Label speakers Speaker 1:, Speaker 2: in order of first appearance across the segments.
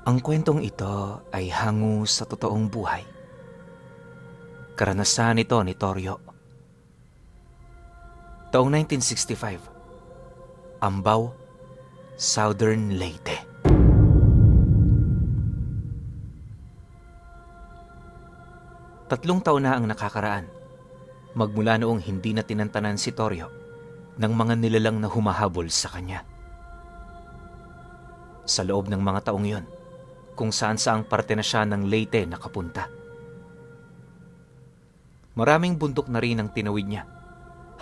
Speaker 1: Ang kwentong ito ay hango sa totoong buhay. Karanasan ito ni Torio. Taong 1965, Ambao, Southern Leyte. Tatlong taon na ang nakakaraan, magmula noong hindi na tinantanan si Torio ng mga nilalang na humahabol sa kanya. Sa loob ng mga taong yon, kung saan-saang parte na siya ng Leyte nakapunta. Maraming bundok na rin ang tinawid niya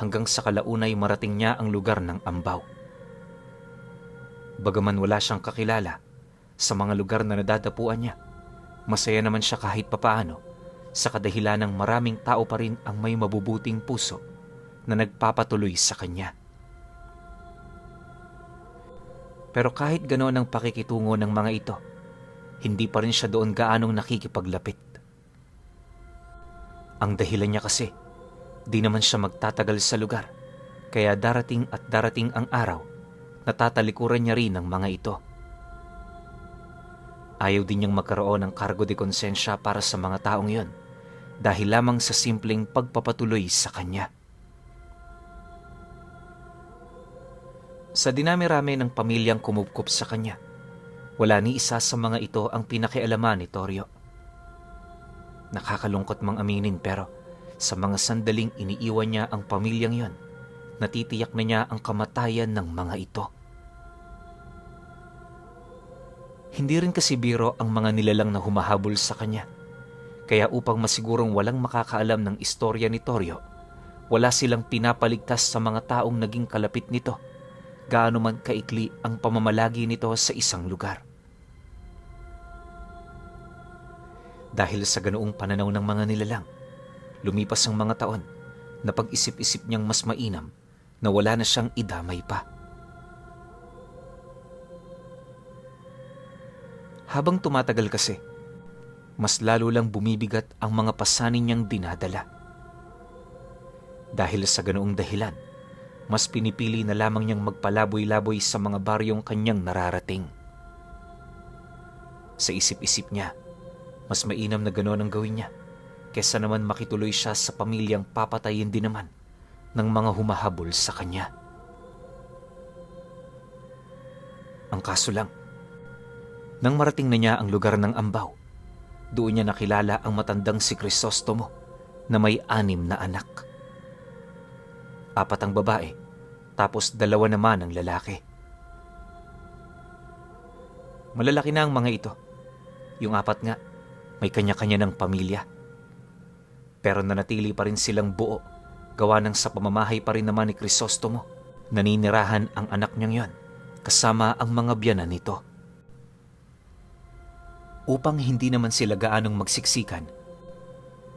Speaker 1: hanggang sa kalaunay marating niya ang lugar ng Ambao. Bagaman wala siyang kakilala sa mga lugar na nadadapuan niya, masaya naman siya kahit papaano sa kadahilan ng maraming tao pa rin ang may mabubuting puso na nagpapatuloy sa kanya. Pero kahit ganoon ang pakikitungo ng mga ito, hindi pa rin siya doon gaanong nakikipaglapit. Ang dahilan niya kasi, di naman siya magtatagal sa lugar, kaya darating at darating ang araw na tatalikuran niya rin ang mga ito. Ayaw din niyang magkaroon ng kargo de konsensya para sa mga taong yon, dahil lamang sa simpleng pagpapatuloy sa kanya. Sa dinami-rami ng pamilyang kumupkup sa kanya, wala ni isa sa mga ito ang pinakialaman ni Torio. Nakakalungkot mang aminin pero sa mga sandaling iniiwan niya ang pamilyang yon, natitiyak na niya ang kamatayan ng mga ito. Hindi rin kasi biro ang mga nilalang na humahabol sa kanya. Kaya upang masigurong walang makakaalam ng istorya ni Torio, wala silang pinapaligtas sa mga taong naging kalapit nito, gaano man kaikli ang pamamalagi nito sa isang lugar. Dahil sa ganoong pananaw ng mga nilalang, lumipas ang mga taon na pag-isip-isip niyang mas mainam na wala na siyang idamay pa. Habang tumatagal kasi, mas lalo lang bumibigat ang mga pasanin niyang dinadala. Dahil sa ganoong dahilan, mas pinipili na lamang niyang magpalaboy-laboy sa mga baryong kanyang nararating. Sa isip-isip niya, mas mainam na ganoon ang gawin niya kesa naman makituloy siya sa pamilyang papatayin din naman ng mga humahabol sa kanya. Ang kaso lang, nang marating na niya ang lugar ng Ambao, doon niya nakilala ang matandang si Crisostomo na may 6 na anak. 4 ang babae, tapos 2 naman ang lalaki. Malalaki na ang mga ito. Yung 4 nga, may kanya-kanya ng pamilya. Pero nanatili pa rin silang buo, gawa ng sa pamamahay pa rin naman ni Crisostomo. Naninirahan ang anak niyang yon, kasama ang mga biyanan nito. Upang hindi naman sila gaanong magsiksikan,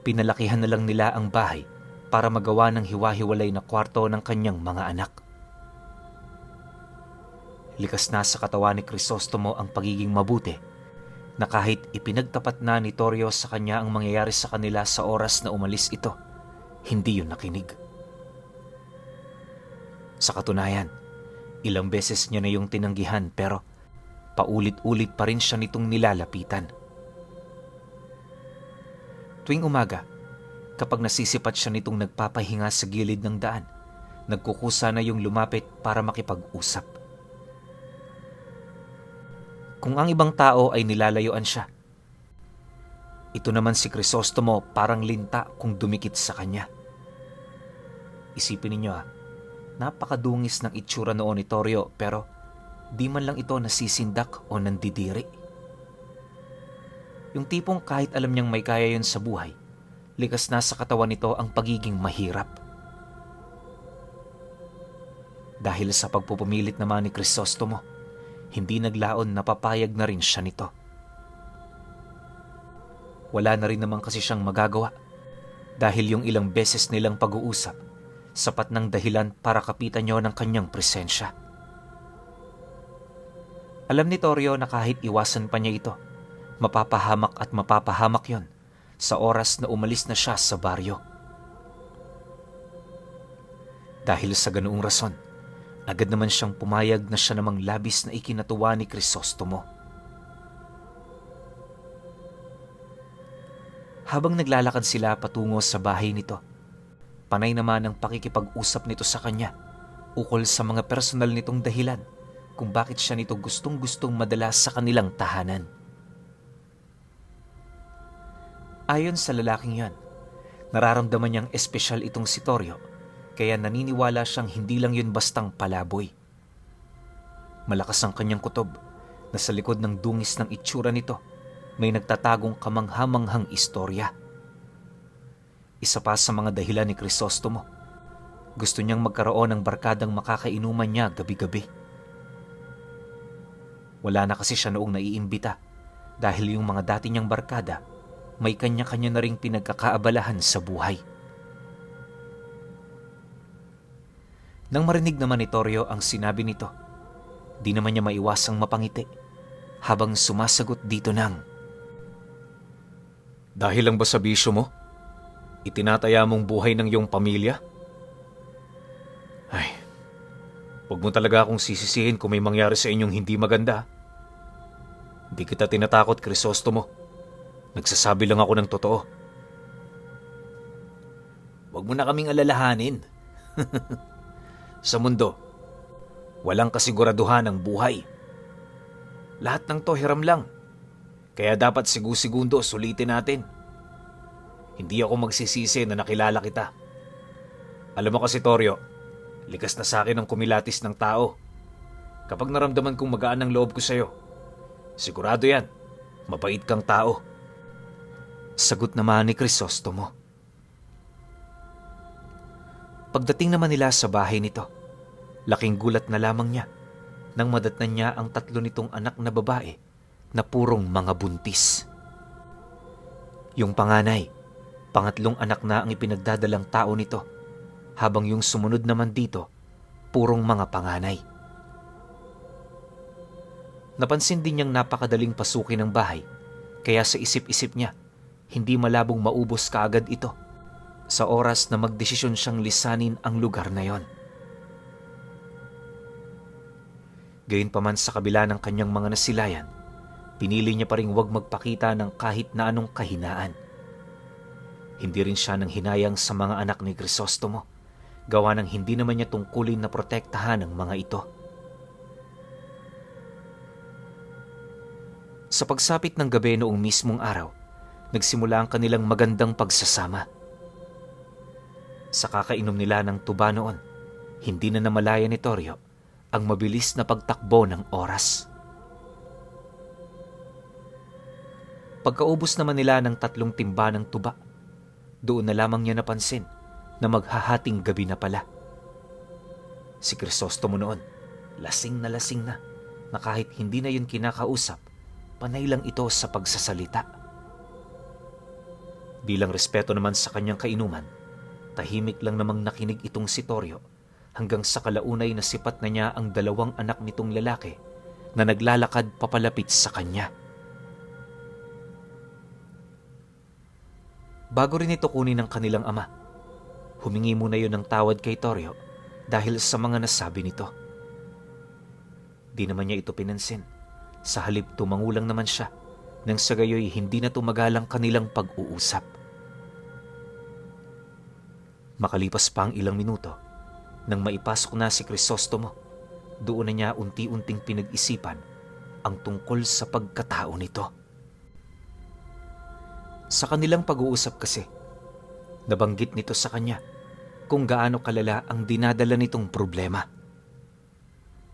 Speaker 1: pinalakihan na lang nila ang bahay para magawa ng hiwa-hiwalay na kwarto ng kanyang mga anak. Likas na sa katawan ni Crisostomo ang pagiging mabuti, na kahit ipinagtapat na ni Torio sa kanya ang mangyayari sa kanila sa oras na umalis ito, hindi yun nakinig. Sa katunayan, ilang beses niya na yung tinanggihan pero paulit-ulit pa rin siya nitong nilalapitan. Tuwing umaga, kapag nasisipat siya nitong nagpapahinga sa gilid ng daan, nagkukusa na yung lumapit para makipag-usap. Kung ang ibang tao ay nilalayuan siya, ito naman si Crisostomo parang linta kung dumikit sa kanya. Isipin ninyo napakadungis ng itsura noon ni Torio pero di man lang ito nasisindak o nandidiri. Yung tipong kahit alam niyang may kaya yun sa buhay, likas na sa katawan nito ang pagiging mahirap. Dahil sa pagpupumilit naman ni Crisostomo, hindi naglaon na papayag na rin siya nito. Wala na rin naman kasi siyang magagawa dahil yung ilang beses nilang pag-uusap, sapat ng dahilan para kapitan niyo ng kanyang presensya. Alam ni Torio na kahit iwasan pa niya ito, mapapahamak at mapapahamak yon sa oras na umalis na siya sa baryo. Dahil sa ganoong rason, agad naman siyang pumayag na siya namang labis na ikinatuwa ni Crisostomo. Habang naglalakad sila patungo sa bahay nito, panay naman ang pakikipag-usap nito sa kanya ukol sa mga personal nitong dahilan kung bakit siya nito gustong-gustong madala sa kanilang tahanan. Ayon sa lalaking yan, nararamdaman niyang espesyal itong si Torio, kaya naniniwala siyang hindi lang yun bastang palaboy. Malakas ang kanyang kutob na sa likod ng dungis ng itsura nito may nagtatagong kamanghamanghang istorya. Isa pa sa mga dahilan ni Crisostomo, gusto niyang magkaroon ng barkadang makakainuman niya gabi-gabi. Wala na kasi siya noong naiimbita dahil yung mga dati niyang barkada may kanya-kanya na ring pinagkakaabalahan sa buhay. Nang marinig naman ni Torio ang sinabi nito, di naman niya maiwasang mapangiti habang sumasagot dito ng, "Dahil lang ba sa bisyo mo? Itinataya mong buhay ng iyong pamilya? Ay, huwag mo talaga akong sisisihin kung may mangyari sa inyong hindi maganda. Hindi kita tinatakot, Crisostomo. Nagsasabi lang ako ng totoo." "Huwag mo na kaming alalahanin. Sa mundo, walang kasiguraduhan ang buhay. Lahat ng to hiram lang. Kaya dapat sigu-segundo sulitin natin. Hindi ako magsisisi na nakilala kita. Alam mo kasi, Torio, likas na sa akin ang kumilatis ng tao. Kapag naramdaman kong magaan ang loob ko sa'yo, sigurado yan, mabait kang tao." Sagot naman ni Crisostomo. Pagdating naman nila sa bahay nito, laking gulat na lamang niya nang madatnan niya ang 3 nitong anak na babae na purong mga buntis. Yung panganay, pangatlong anak na ang ipinagdadalang tao nito, habang yung sumunod naman dito, purong mga panganay. Napansin din niyang napakadaling pasukin ng bahay, kaya sa isip-isip niya, hindi malabong maubos kaagad ito sa oras na magdesisyon siyang lisanin ang lugar na yon. Gayunpaman sa kabila ng kanyang mga nasilayan, pinili niya pa ring huwag magpakita ng kahit na anong kahinaan. Hindi rin siya nang hinayang sa mga anak ni Crisostomo, gawa ng hindi naman niya tungkulin na protektahan ang mga ito. Sa pagsapit ng gabi noong mismong araw, nagsimula ang kanilang magandang pagsasama. Sa kakainom nila ng tuba noon, hindi na namalaya ni Torio ang mabilis na pagtakbo ng oras. Pagkaubos naman nila ng 3 timba ng tuba, doon na lamang niya napansin na maghahating gabi na pala. Si Crisostomo noon, lasing na kahit hindi na yun kinakausap, panay lang ito sa pagsasalita. Bilang respeto naman sa kanyang kainuman, tahimik lang namang nakinig itong si Torio hanggang sa kalaunay na sipat na niya ang 2 anak nitong lalaki na naglalakad papalapit sa kanya. Bago rin ito kunin ng kanilang ama, humingi muna yun ng tawad kay Torio dahil sa mga nasabi nito. Di naman niya ito pinansin. Sa halip tumangulang naman siya nang sa gayoy hindi na tumagalang kanilang pag-uusap. Makalipas pa ang ilang minuto, nang maipasok na si Crisostomo, doon na niya unti-unting pinag-isipan ang tungkol sa pagkatao nito. Sa kanilang pag-uusap kasi, nabanggit nito sa kanya kung gaano kalala ang dinadala nitong problema.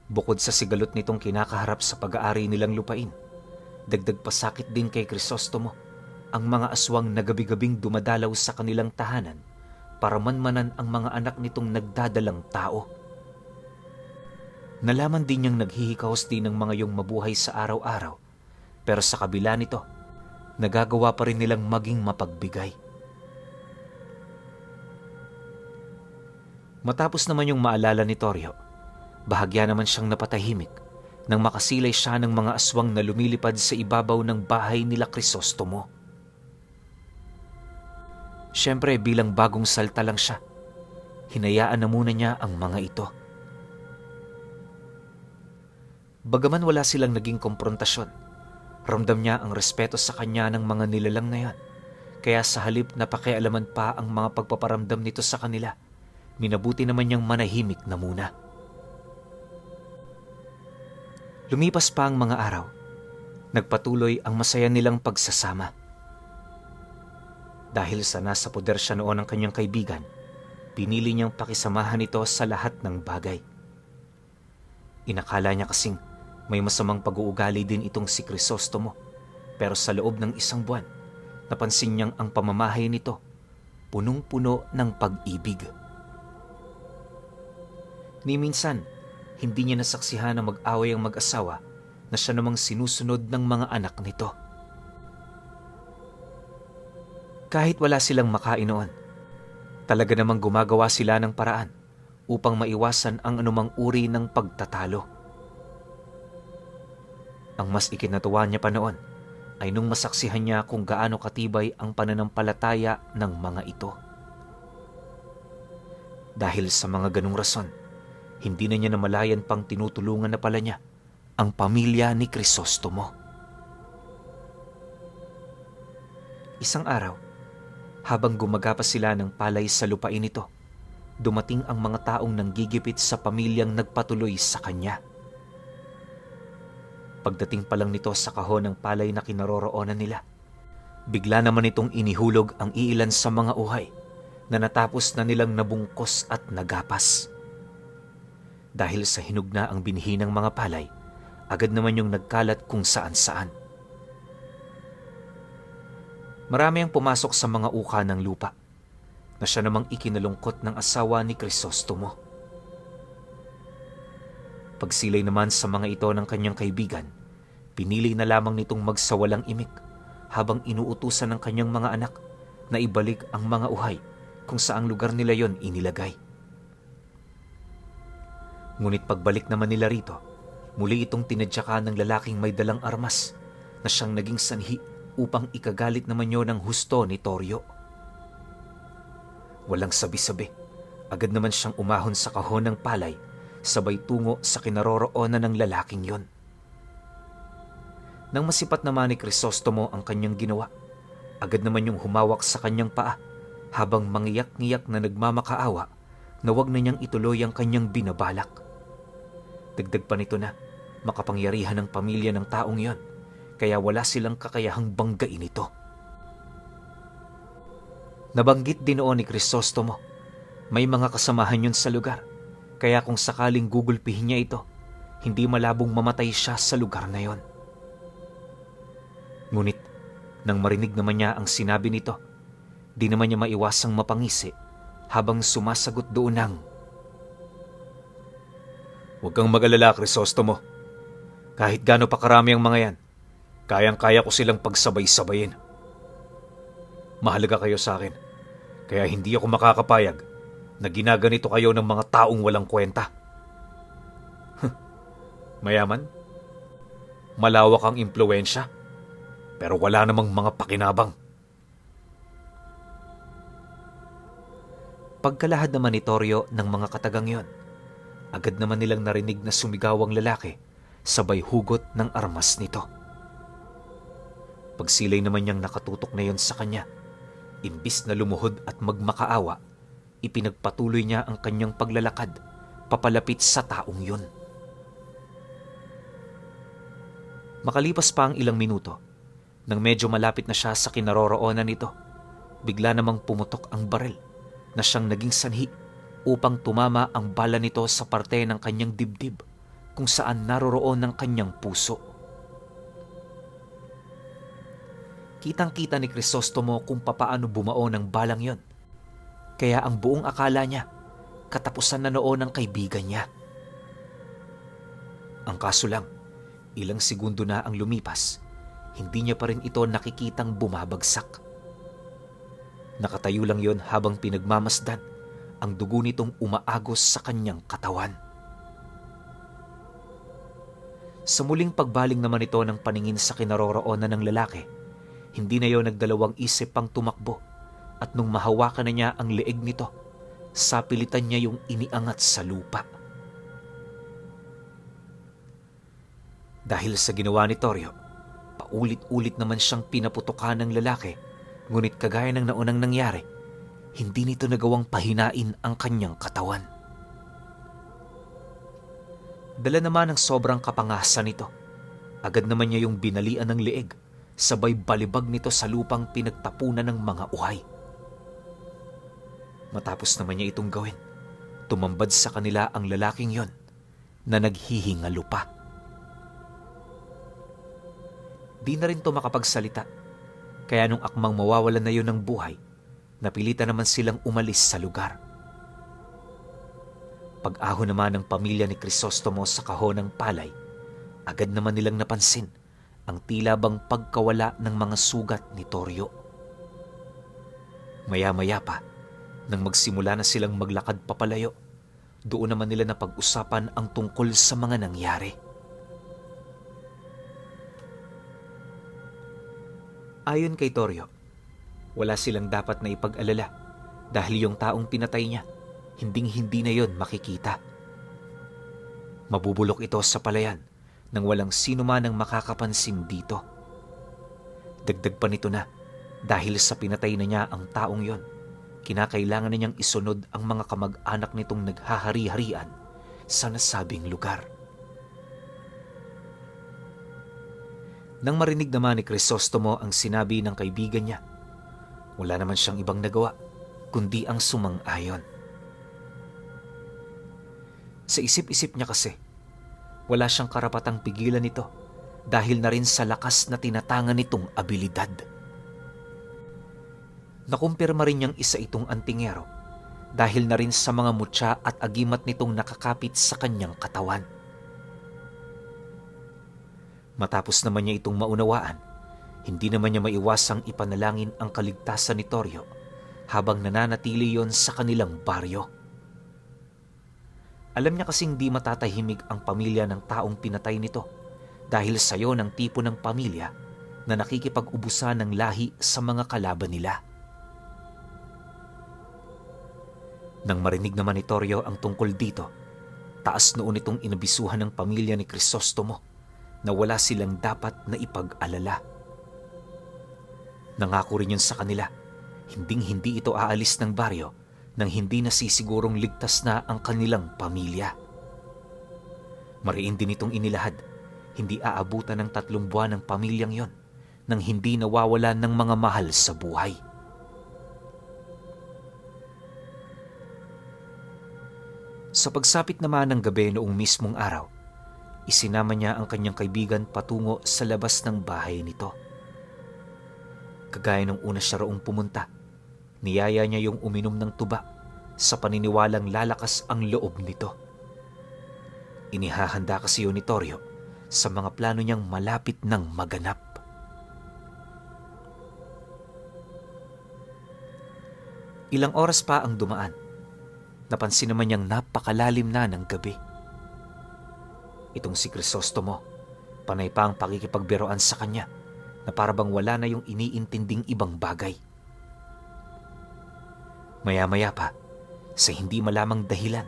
Speaker 1: Bukod sa sigalot nitong kinakaharap sa pag-aari nilang lupain, dagdag pasakit din kay Crisostomo ang mga aswang na gabi-gabing dumadalaw sa kanilang tahanan para manmanan ang mga anak nitong nagdadalang tao. Nalaman din niyang naghihikaos din ng mga yung mabuhay sa araw-araw, pero sa kabila nito, nagagawa pa rin nilang maging mapagbigay. Matapos naman yung maalala ni Torio, bahagya naman siyang napatahimik nang makasilay siya ng mga aswang na lumilipad sa ibabaw ng bahay nila Crisostomo. Siyempre bilang bagong salta lang siya, hinayaan na muna niya ang mga ito. Bagaman wala silang naging komprontasyon, ramdam niya ang respeto sa kanya ng mga nilalang na yan, Kaya sa halip na pakialaman pa ang mga pagpaparamdam nito sa kanila, minabuti naman niyang manahimik na muna. Lumipas pa ang mga araw. Nagpatuloy ang masaya nilang pagsasama. Dahil sa nasa poder siya noon ng kanyang kaibigan, pinili niyang pakisamahan ito sa lahat ng bagay. Inakala niya kasing may masamang pag-uugali din itong si Crisostomo, pero sa loob ng isang buwan, napansin niyang ang pamamahay nito punong-puno ng pag-ibig. Ni minsan, hindi niya nasaksihan na mag-away ang mag-asawa na siya namang sinusunod ng mga anak nito. Kahit wala silang makain noon, talaga namang gumagawa sila ng paraan upang maiwasan ang anumang uri ng pagtatalo. Ang mas ikinatuwa niya pa noon ay nung masaksihan niya kung gaano katibay ang pananampalataya ng mga ito. Dahil sa mga ganung rason, hindi na niya namalayan pang tinutulungan na pala niya ang pamilya ni Crisostomo. Isang araw, habang gumagapas sila ng palay sa lupain nito, dumating ang mga taong nanggigipit sa pamilyang nagpatuloy sa kanya. Pagdating pa lang nito sa kahon ng palay na kinaroroonan nila, bigla naman itong inihulog ang iilan sa mga uhay na natapos na nilang nabungkos at nagapas. Dahil sa hinug na ang binhi ng mga palay, agad naman yung nagkalat kung saan-saan. Marami ang pumasok sa mga uka ng lupa na siya namang ikinalungkot ng asawa ni Crisostomo. Pagsilay naman sa mga ito ng kanyang kaibigan, pinili na lamang nitong magsawalang imik habang inuutusan ng kanyang mga anak na ibalik ang mga uhay kung saang lugar nila yon inilagay. Ngunit pagbalik naman nila rito, muli itong tinadyakan ng lalaking may dalang armas na siyang naging sanhi upang ikagalit naman yon ng husto ni Torio. Walang sabi-sabi, agad naman siyang umahon sa kahon ng palay, sabay tungo sa kinaroroonan ng lalaking yon. Nang masipat naman ni Crisostomo ang kanyang ginawa, agad naman yung humawak sa kanyang paa habang mangiyak-ngiyak na nagmamakaawa na wag na niyang ituloy ang kanyang binabalak. Dagdag pa nito na makapangyarihan ng pamilya ng taong yon, kaya wala silang kakayahang banggain ito. Nabanggit din noon ni Crisostomo, may mga kasamahan yun sa lugar, kaya kung sakaling gugulpihin niya ito, hindi malabong mamatay siya sa lugar na yon. Ngunit, nang marinig naman niya ang sinabi nito, di naman niya maiwasang mapangisi habang sumasagot doon ng, "Huwag kang mag-alala, Crisostomo. Kahit gaano pa karami ang mga yan, kayang-kaya ko silang pagsabay-sabayin. Mahalaga kayo sa akin, kaya hindi ako makakapayag na ginaganito kayo ng mga taong walang kwenta. Mayaman, malawak ang impluwensya, pero wala namang mga pakinabang." Pagkalahad naman ni Torio ng mga katagang yon, agad naman nilang narinig na sumigaw ang lalaki sabay hugot ng armas nito. Pagsilay naman niyang nakatutok na yon sa kanya, imbis na lumuhod at magmakaawa, ipinagpatuloy niya ang kanyang paglalakad papalapit sa taong yun. Makalipas pa ang ilang minuto, nang medyo malapit na siya sa kinaroroonan nito, bigla namang pumutok ang baril na siyang naging sanhi upang tumama ang bala nito sa parte ng kanyang dibdib kung saan naroroon ng kanyang puso. Kitang-kita ni Crisostomo kung papaano bumao ng balang yon, kaya ang buong akala niya katapusan na noon ng kaibigan niya. Ang kaso lang, ilang segundo na ang lumipas, hindi niya pa rin ito nakikitang bumabagsak. Nakatayo lang yon habang pinagmamasdan ang dugo nitong umaagos sa kanyang katawan. Sa muling pagbaling naman ito ng paningin sa kinaroroonan ng lalaki, hindi na yon nagdalawang isip pang tumakbo, at nung mahawakan na niya ang leeg nito, sapilitan niya yung iniangat sa lupa. Dahil sa ginawa ni Torio, paulit-ulit naman siyang pinaputukan ng lalaki Ngunit kagaya ng naunang nangyari, hindi nito nagawang pahinain ang kanyang katawan. Dala naman ng sobrang kapangasan nito, agad naman niya yung binalian ng leeg, sabay balibag nito sa lupang pinagtapunan ng mga uhay. Matapos naman niya itong gawin, tumambad sa kanila ang lalaking yon na naghihingalo pa. Di na rin to makapagsalita, kaya nung akmang mawawalan na yun ng buhay, napilitan naman silang umalis sa lugar. Pag-ahon naman ng pamilya ni Crisostomo sa kahon ng palay, agad naman nilang napansin ang tila bang pagkawala ng mga sugat ni Toryo. Maya-maya pa, nang magsimula na silang maglakad papalayo, doon naman nila napag-usapan ang tungkol sa mga nangyari. Ayon kay Toryo, wala silang dapat na ipag-alala dahil yung taong pinatay niya, hinding-hindi na yon makikita. Mabubulok ito sa palayan nang walang sino man ang makakapansin dito. Dagdag pa nito na, dahil sa pinatay na niya ang taong yon, kinakailangan na niyang isunod ang mga kamag-anak nitong naghahari-harian sa nasabing lugar. Nang marinig naman ni Crisostomo ang sinabi ng kaibigan niya, wala naman siyang ibang nagawa kundi ang sumang-ayon. Sa isip-isip niya kasi, wala siyang karapatang pigilan nito dahil na rin sa lakas na tinatangan nitong abilidad. Nakumpirma rin niyang isa itong antingero dahil na rin sa mga mutya at agimat nitong nakakapit sa kanyang katawan. Matapos naman niya itong maunawaan, hindi naman niya maiwasang ipanalangin ang kaligtasan ni Toryo habang nananatili yon sa kanilang baryo. Alam niya kasing di matatahimik ang pamilya ng taong pinatay nito dahil sayo ng tipo ng pamilya na nakikipag-ubusan ng lahi sa mga kalaban nila. Nang marinig naman ni Toryo ang tungkol dito, taas noon itong inabisuhan ng pamilya ni Crisostomo na wala silang dapat na ipag-alala. Nangako rin yun sa kanila, hinding-hindi ito aalis ng baryo nang hindi nasisigurong ligtas na ang kanilang pamilya. Mariin din itong inilahad, hindi aabutan ng 3 buwan ng pamilyang yon nang hindi nawawalan ng mga mahal sa buhay. Sa pagsapit naman ng gabi noong mismong araw, isinama niya ang kanyang kaibigan patungo sa labas ng bahay nito. Kagaya nung una siya roong pumunta, niyaya niya yung uminom ng tuba sa paniniwalang lalakas ang loob nito. Inihahanda kasi yun ni Toryo sa mga plano niyang malapit ng maganap. Ilang oras pa ang dumaan, napansin naman niyang napakalalim na ng gabi. Itong si Crisostomo, panay pa ang pakikipagbiroan sa kanya na parabang wala na yung iniintinding ibang bagay. Maya-maya pa, sa hindi malamang dahilan,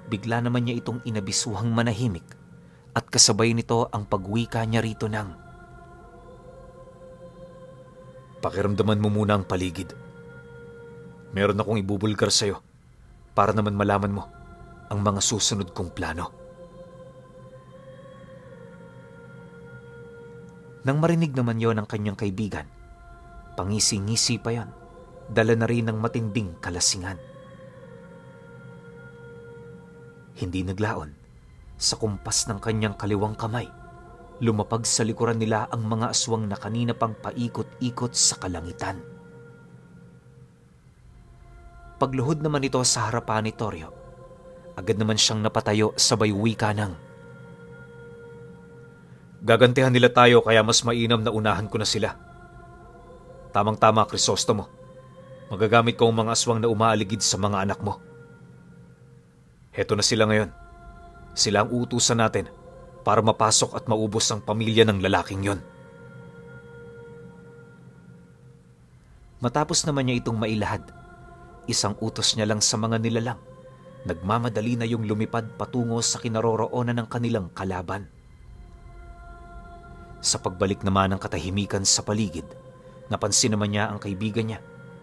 Speaker 1: bigla naman niya itong inabisuhang manahimik at kasabay nito ang pagwika niya rito ng, "Pakiramdaman mo muna ang paligid. Meron akong ibubulgar sa'yo para naman malaman mo ang mga susunod kong plano." Nang marinig naman yon ng kanyang kaibigan, pangisi-ngisi pa yon, dala na rin ng matinding kalasingan. Hindi naglaon, sa kumpas ng kanyang kaliwang kamay, lumapag sa likuran nila ang mga aswang na kanina pang paikot-ikot sa kalangitan. Pagluhod naman ito sa harapan ni Toryo, agad naman siyang napatayo sabay wika ng, "Gagantihan nila tayo kaya mas mainam na unahan ko na sila. Tamang-tama, Crisostomo. Magagamit ko ang mga aswang na umaaligid sa mga anak mo. Heto na sila ngayon. Sila ang uutusan natin para mapasok at maubos ang pamilya ng lalaking yon." Matapos naman niya itong mailahad, isang utos niya lang sa mga nilalang, nagmamadali na yung lumipad patungo sa kinaroroonan ng kanilang kalaban. Sa pagbalik naman ng katahimikan sa paligid, Napansin naman niya ang kaibigan niya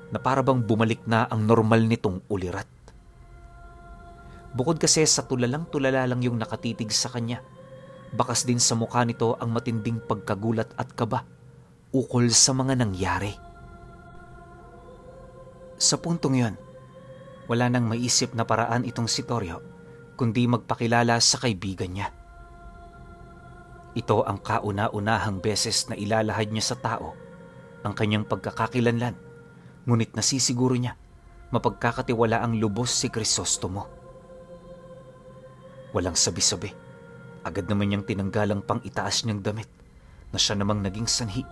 Speaker 1: na parabang bumalik na ang normal nitong ulirat. Bukod kasi sa tulalang-tulala lang yung nakatitig sa kanya, bakas din sa mukha nito ang matinding pagkagulat at kaba ukol sa mga nangyari. Sa puntong yon, wala nang maisip na paraan itong si Toryo kundi magpakilala sa kaibigan niya. Ito ang kauna-unahang beses na ilalahad niya sa tao ang kanyang pagkakakilanlan, ngunit nasisiguro niya mapagkakatiwala ang lubos si Crisostomo. Walang sabi-sabi, agad naman niyang tinanggalang pang itaas niyang damit na siya namang naging sanhi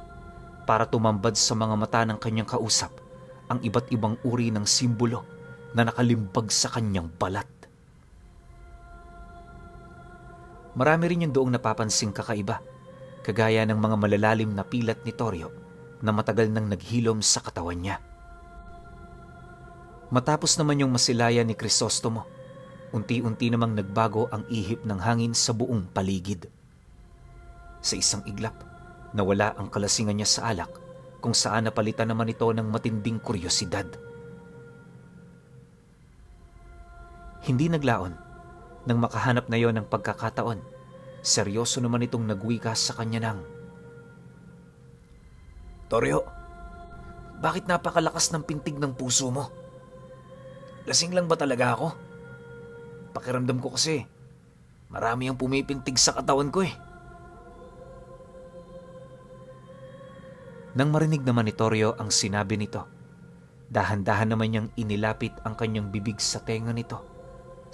Speaker 1: para tumambad sa mga mata ng kanyang kausap ang iba't ibang uri ng simbolo na nakalimbag sa kanyang balat. Marami rin yung doong napapansing kakaiba, kagaya ng mga malalalim na pilat ni Toryo na matagal nang naghilom sa katawan niya. Matapos naman yung masilayan ni Crisostomo, unti-unti namang nagbago ang ihip ng hangin sa buong paligid. Sa isang iglap, nawala ang kalasingan niya sa alak kung saan napalitan naman ito ng matinding kuryosidad. Hindi naglaon nang makahanap na yon ng pagkakataon. Seryoso naman itong nagwika sa kanya ng, "Toryo, bakit napakalakas ng pintig ng puso mo? Lasing lang ba talaga ako? Pakiramdam ko kasi marami ang pumipintig sa katawan ko eh." Nang marinig naman ni Toryo ang sinabi nito, dahan-dahan naman niyang inilapit ang kanyang bibig sa tenga nito.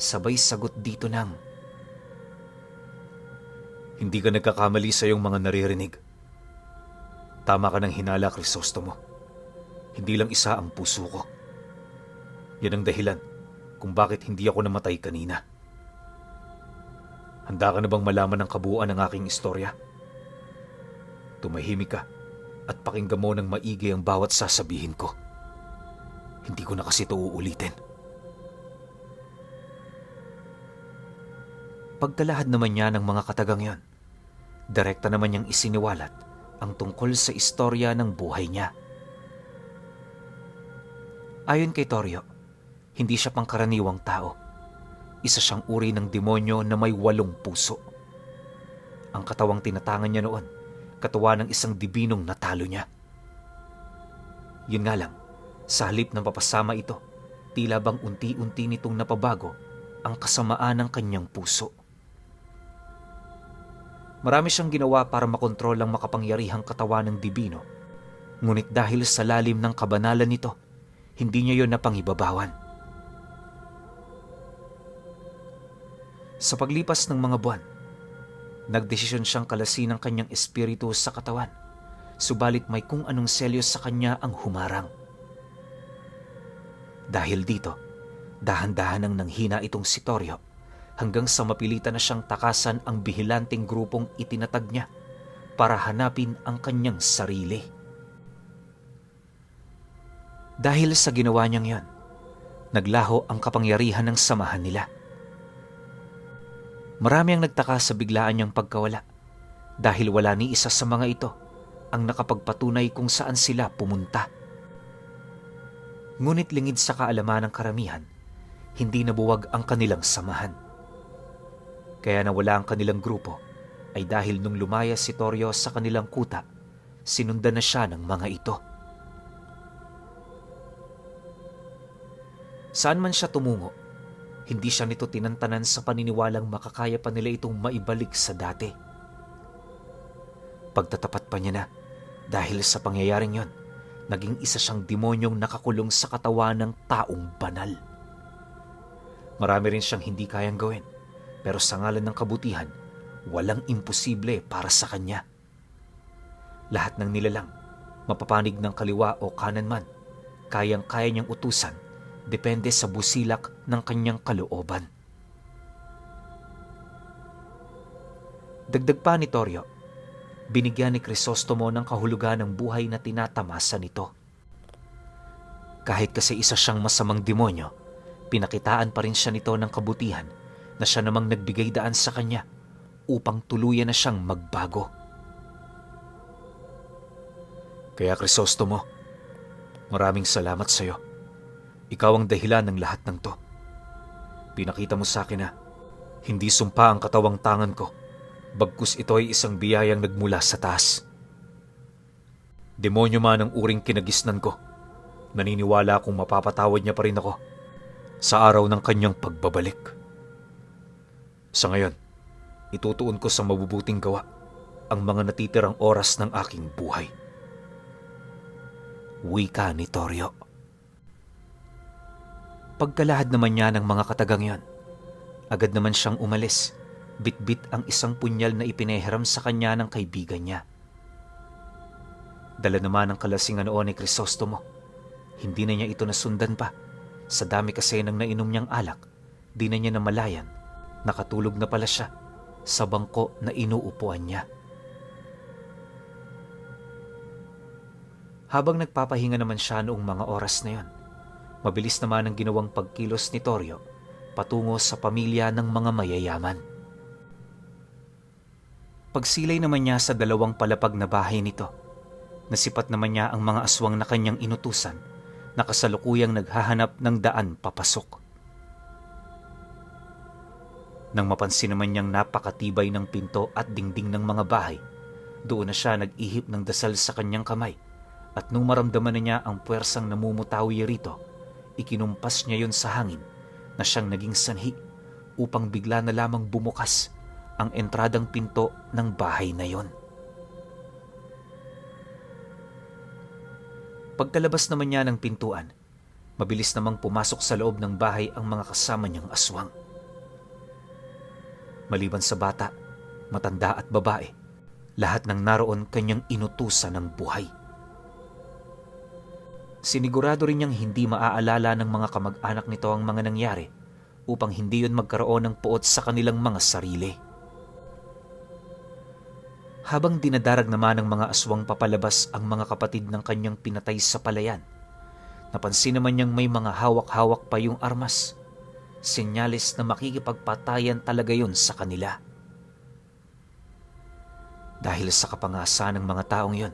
Speaker 1: Sabay sagot dito ng, "Hindi ka nagkakamali sa iyong mga naririnig. Tama ka ng hinala, Crisostomo. Hindi lang isa ang puso ko. Yan ang dahilan kung bakit hindi ako namatay kanina. Handa ka na bang malaman ang kabuuan ng aking istorya? Tumahimik ka at pakinggan mo ng maigi ang bawat sasabihin ko. Hindi ko na kasi ito uulitin." Pagkalahad naman niya ng mga katagang yon, direkta naman niyang isiniwalat ang tungkol sa istorya ng buhay niya. Ayon kay Toryo, hindi siya pangkaraniwang tao. Isa siyang uri ng demonyo na may 8 puso. Ang katawang tinatangan niya noon, katuwa ng isang dibinong natalo niya. Yun nga lang, sa halip ng papasama ito, tila bang unti-unti nitong napabago ang kasamaan ng kanyang puso. Marami siyang ginawa para makontrol ang makapangyarihang katawan ng dibino, ngunit dahil sa lalim ng kabanalan nito, hindi niya yon napangibabawan. Sa paglipas ng mga buwan, nagdesisyon siyang kalasin ang kanyang espiritu sa katawan, subalit may kung anong selos sa kanya ang humarang. Dahil dito, dahan-dahan ang nanghina itong si Toryo, hanggang sa mapilitan na siyang takasan ang bihilanting grupong itinatag niya para hanapin ang kanyang sarili. Dahil sa ginawa niyang yon, naglaho ang kapangyarihan ng samahan nila. Marami ang nagtaka sa biglaan niyang pagkawala dahil wala ni isa sa mga ito ang nakapagpatunay kung saan sila pumunta. Ngunit lingid sa kaalaman ng karamihan, hindi nabuwag ang kanilang samahan. Kaya nawala ang kanilang grupo ay dahil nung lumaya si Toryo sa kanilang kuta, sinundan na siya ng mga ito. Saan man siya tumungo, hindi siya nito tinantanan sa paniniwalang makakaya pa nila itong maibalik sa dati. Pagtatapat pa niya na, dahil sa pangyayaring yon, naging isa siyang demonyong nakakulong sa katawan ng taong banal. Marami rin siyang hindi kayang gawin, pero sa ngalan ng kabutihan, walang imposible para sa kanya. Lahat ng nilalang, mapapanig ng kaliwa o kanan man, kayang-kaya niyang utusan, depende sa busilak ng kanyang kalooban. Dagdag pa ni Toryo, binigyan ni Crisostomo ng kahulugan ng buhay na tinatamasa nito. Kahit kasi isa siyang masamang demonyo, pinakitaan pa rin siya nito ng kabutihan na siya namang nagbigay daan sa kanya upang tuluyan na siyang magbago. Kaya Crisostomo, maraming salamat sa iyo. Ikaw ang dahilan ng lahat ng to. Pinakita mo sa akin na hindi sumpa ang katawang tangan ko, bagkus ito ay isang biyayang nagmula sa taas. Demonyo man ang uring kinagisnan ko, naniniwala akong mapapatawad niya pa rin ako sa araw ng kanyang pagbabalik. Sa ngayon, itutuon ko sa mabubuting gawa ang mga natitirang oras ng aking buhay. Wika ni Toryo. Pagkalahad naman niya ng mga katagang yon, agad naman siyang umalis, bitbit ang isang punyal na ipinehiram sa kanya ng kaibigan niya. Dala naman ang kalasingan noon ni Crisostomo. Hindi na niya ito nasundan pa. Sa dami kasi ng nainom niyang alak, di na niya namalayan. Nakatulog na pala siya sa bangko na inuupuan niya. Habang nagpapahinga naman siya noong mga oras na yon, mabilis naman ang ginawang pagkilos ni Toryo patungo sa pamilya ng mga mayayaman. Pagsilay naman niya sa 2 palapag na bahay nito, nasipat naman niya ang mga aswang na kanyang inutusan na kasalukuyang naghahanap ng daan papasok. Nang mapansin naman niyang napakatibay ng pinto at dingding ng mga bahay, doon na siya nag-ihip ng dasal sa kanyang kamay, at nung maramdaman na niya ang puwersang namumutawi rito, ikinumpas niya yon sa hangin na siyang naging sanhi upang bigla na lamang bumukas ang entradang pinto ng bahay na yon. Pagkalabas naman niya ng pintuan, mabilis namang pumasok sa loob ng bahay ang mga kasama niyang aswang. Maliban sa bata, matanda at babae, lahat ng naroon kanyang inutusan ng buhay. Sinigurado rin niyang hindi maaalala ng mga kamag-anak nito ang mga nangyari upang hindi yun magkaroon ng puot sa kanilang mga sarili. Habang dinadarag naman ng mga aswang papalabas ang mga kapatid ng kanyang pinatay sa palayan, napansin naman niyang may mga hawak-hawak pa yung armas. Senyales na makikipagpatayan talaga yun sa kanila. Dahil sa kapangasa ng mga taong yun,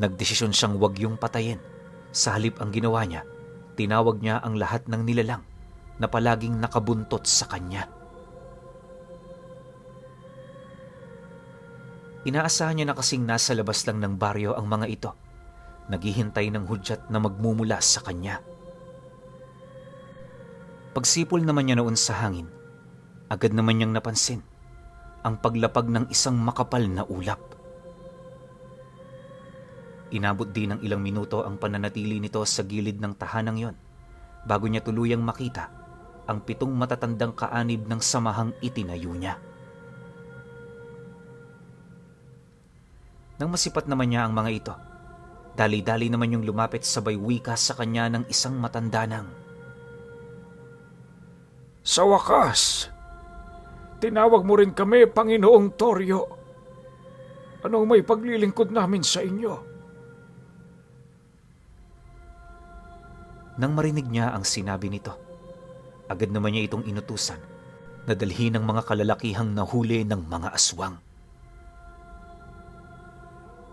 Speaker 1: nagdesisyon siyang wag yung patayin. Sa halip ang ginawa niya, tinawag niya ang lahat ng nilalang na palaging nakabuntot sa kanya. Inaasahan niya na kasing nasa labas lang ng baryo ang mga ito, naghihintay ng hudyat na magmumula sa kanya. Pagsipol naman niya noon sa hangin, agad naman niyang napansin ang paglapag ng isang makapal na ulap. Inabot din ng ilang minuto ang pananatili nito sa gilid ng tahanang yon bago niya tuluyang makita ang 7 matatandang kaanib ng samahang itinayo niya. Nang masipat naman niya ang mga ito, dali-dali naman yung lumapit sabay wika sa kanya ng isang matanda ng,
Speaker 2: "Sa wakas, tinawag mo rin kami, Panginoong Toryo. Anong may paglilingkod namin sa inyo?"
Speaker 1: Nang marinig niya ang sinabi nito, agad naman niya itong inutusan na dalhin ng mga kalalakihang nahuli ng mga aswang.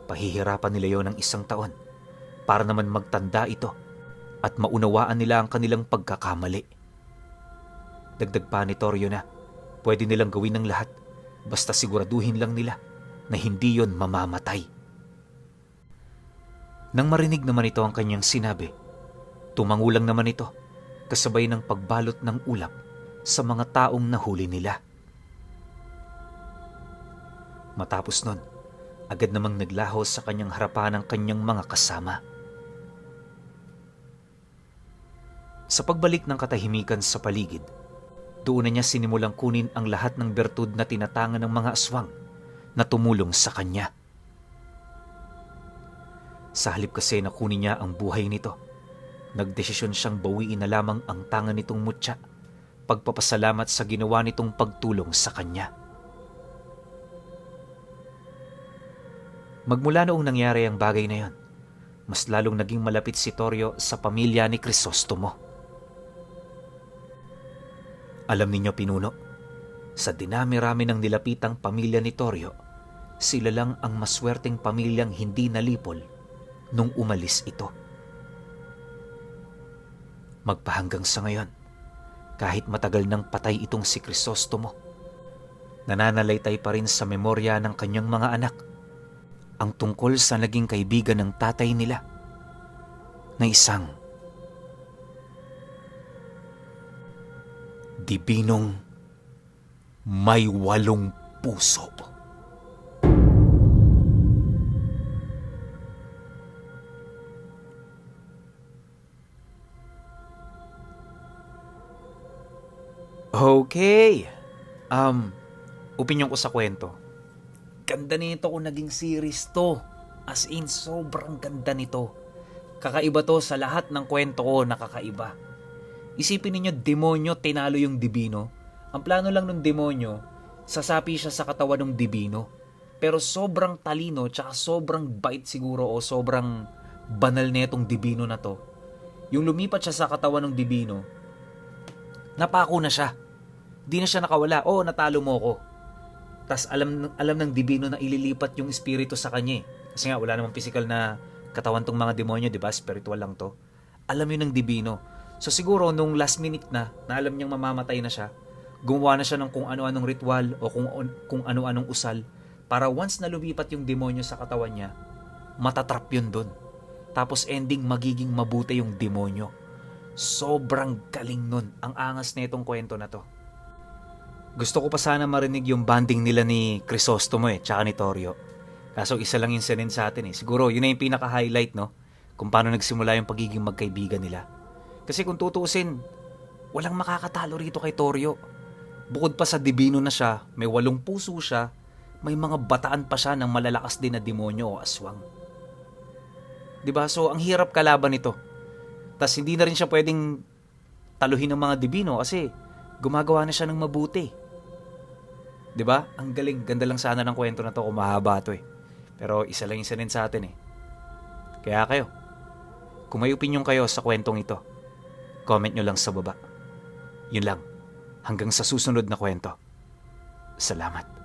Speaker 1: Pahihirapan nila yon ng 1 taon para naman magtanda ito at maunawaan nila ang kanilang pagkakamali. Dagdag pa ni Toryo na pwede nilang gawin ng lahat basta siguraduhin lang nila na hindi yon mamamatay. Nang marinig naman ito ang kanyang sinabi, tumangulang naman ito kasabay ng pagbalot ng ulap sa mga taong nahuli nila. Matapos nun, agad namang naglaho sa kanyang harapan ang kanyang mga kasama. Sa pagbalik ng katahimikan sa paligid, doon na niya sinimulang kunin ang lahat ng bertud na tinatangan ng mga aswang na tumulong sa kanya. Sa halip kasi na kunin niya ang buhay nito, nagdesisyon siyang bawiin na lamang ang tangan nitong mutya, pagpapasalamat sa ginawa nitong pagtulong sa kanya. Magmula noong nangyari ang bagay na yon, mas lalong naging malapit si Toryo sa pamilya ni Crisostomo. Alam ninyo, pinuno, sa dinami-rami ng nilapitang pamilya ni Toryo, sila lang ang maswerteng pamilyang hindi nalipol nung umalis ito. Magpahanggang sa ngayon, kahit matagal nang patay itong si Crisostomo, nananalaytay pa rin sa memorya ng kanyang mga anak ang tungkol sa naging kaibigan ng tatay nila na isang dibinong may 8 puso. Okay. Opinyon ko sa kwento. Ganda nito kung naging series to. As in, sobrang ganda nito. Kakaiba to sa lahat ng kwento ko na kakaiba. Isipin ninyo, demonyo tinalo yung dibino. Ang plano lang ng demonyo, sasapi siya sa katawan ng dibino. Pero sobrang talino, tsaka sobrang bait siguro o sobrang banal netong dibino na to. Yung lumipat siya sa katawan ng dibino, napako na siya. Di na siya nakawala. Oo, natalo mo ko. Tas alam ng dibino na ililipat yung espiritu sa kanya. Kasi nga, wala namang physical na katawan tong mga demonyo, di ba? Spiritual lang to. Alam yun ng dibino. So siguro, nung last minute na alam niyang mamamatay na siya, gumawa na siya ng kung ano-anong ritual o kung ano-anong usal para once na lumipat yung demonyo sa katawan niya, matatrap yun dun. Tapos ending, magiging mabuti yung demonyo. Sobrang galing nun. Ang angas na itong kwento na to. Gusto ko pa sana marinig yung banding nila ni Crisostomo tsaka ni Torio. Kaso isa lang yung sinend sa atin Siguro yun na yung pinaka-highlight, no? Kung paano nagsimula yung pagiging magkaibigan nila. Kasi kung tutuusin, walang makakatalo rito kay Torio. Bukod pa sa dibino na siya, may 8 puso siya, may mga bataan pa siya ng malalakas din na demonyo o aswang. Diba? So ang hirap kalaban nito. Tas hindi na rin siya pwedeng taluhin ng mga dibino kasi gumagawa na siya ng mabuti. 'Di ba? Ang galing, ganda lang sana ng kwento na to kung mahaba to Pero isa lang yung sinend sa atin Kaya kayo, kung may opinion kayo sa kwentong ito, comment nyo lang sa baba. Yun lang. Hanggang sa susunod na kwento. Salamat.